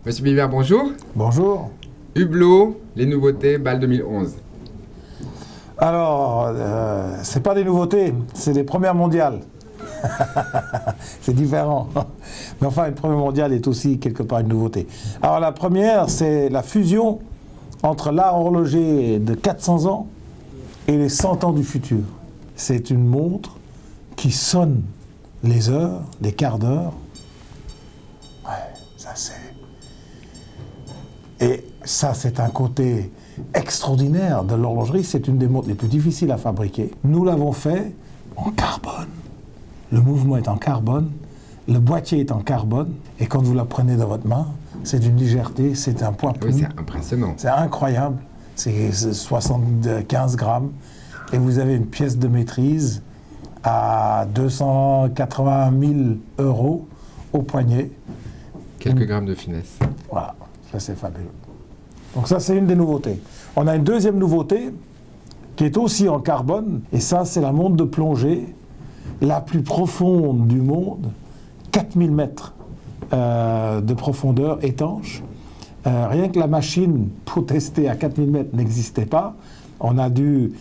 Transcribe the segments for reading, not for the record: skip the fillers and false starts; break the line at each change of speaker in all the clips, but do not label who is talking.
Monsieur Biver, bonjour.
Bonjour.
Hublot, les nouveautés, Bâle 2011.
Alors, c'est pas des nouveautés, c'est des premières mondiales. C'est différent. Mais enfin, une première mondiale est aussi quelque part une nouveauté. Alors la première, c'est la fusion entre l'art horloger de 400 ans et les 100 ans du futur. C'est une montre qui sonne les heures, les quarts d'heure. Ouais, ça c'est... Et ça, c'est un côté extraordinaire de l'horlogerie. C'est une des montres les plus difficiles à fabriquer. Nous l'avons fait en carbone. Le mouvement est en carbone, le boîtier est en carbone, et quand vous la prenez dans votre main, c'est d'une légèreté, c'est un poids
Oui, c'est impressionnant.
C'est incroyable. C'est 75 grammes, et vous avez une pièce de maîtrise à 280 000 € au poignet.
Quelques grammes de finesse.
Voilà, ça c'est fabuleux. Donc ça c'est une des nouveautés. On a une deuxième nouveauté qui est aussi en carbone, et ça c'est la montre de plongée la plus profonde du monde, 4000 mètres de profondeur étanche. Rien que la machine pour tester à 4000 mètres n'existait pas. On a dû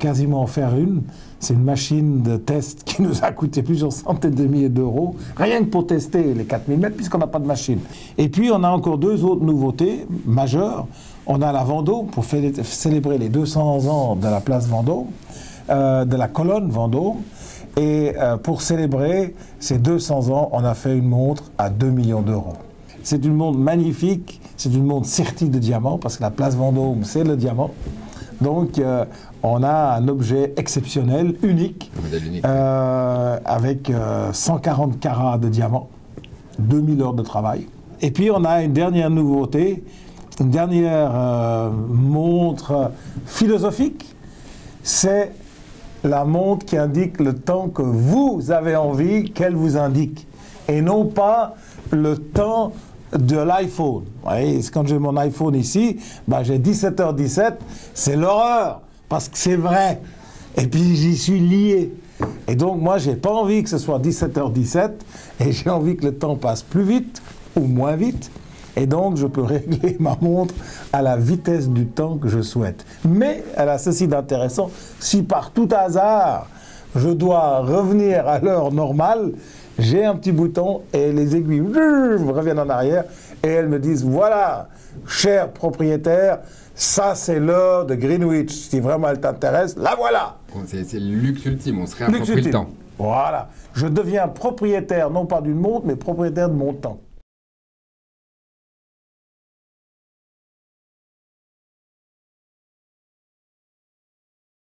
quasiment en faire une. C'est une machine de test qui nous a coûté plusieurs centaines de milliers d'euros, rien que pour tester les 4000 mètres, puisqu'on n'a pas de machine. Et puis, on a encore deux autres nouveautés majeures. On a la Vendôme, pour célébrer les 200 ans de la place Vendôme, de la colonne Vendôme. Et pour célébrer ces 200 ans, on a fait une montre à 2 millions d'euros. C'est une montre magnifique, c'est une montre sertie de diamants, parce que la place Vendôme, c'est le diamant. Donc, on a un objet exceptionnel, unique, avec 140 carats de diamant, 2000 heures de travail. Et puis, on a une dernière nouveauté, une dernière montre philosophique, c'est la montre qui indique le temps que vous avez envie qu'elle vous indique, et non pas le temps de l'iPhone. Vous voyez, quand j'ai mon iPhone ici, ben j'ai 17h17, c'est l'horreur, parce que c'est vrai. Et puis j'y suis lié. Et donc moi, j'ai pas envie que ce soit 17h17, et j'ai envie que le temps passe plus vite ou moins vite. Et donc, je peux régler ma montre à la vitesse du temps que je souhaite. Mais elle a ceci d'intéressant, si par tout hasard, je dois revenir à l'heure normale, j'ai un petit bouton et les aiguilles reviennent en arrière et elles me disent, voilà, cher propriétaire, ça c'est l'heure de Greenwich. Si vraiment elle t'intéresse, la voilà.
C'est le luxe ultime, on se réapproprie le temps.
Voilà, je deviens propriétaire, non pas d'une montre, mais propriétaire de mon temps.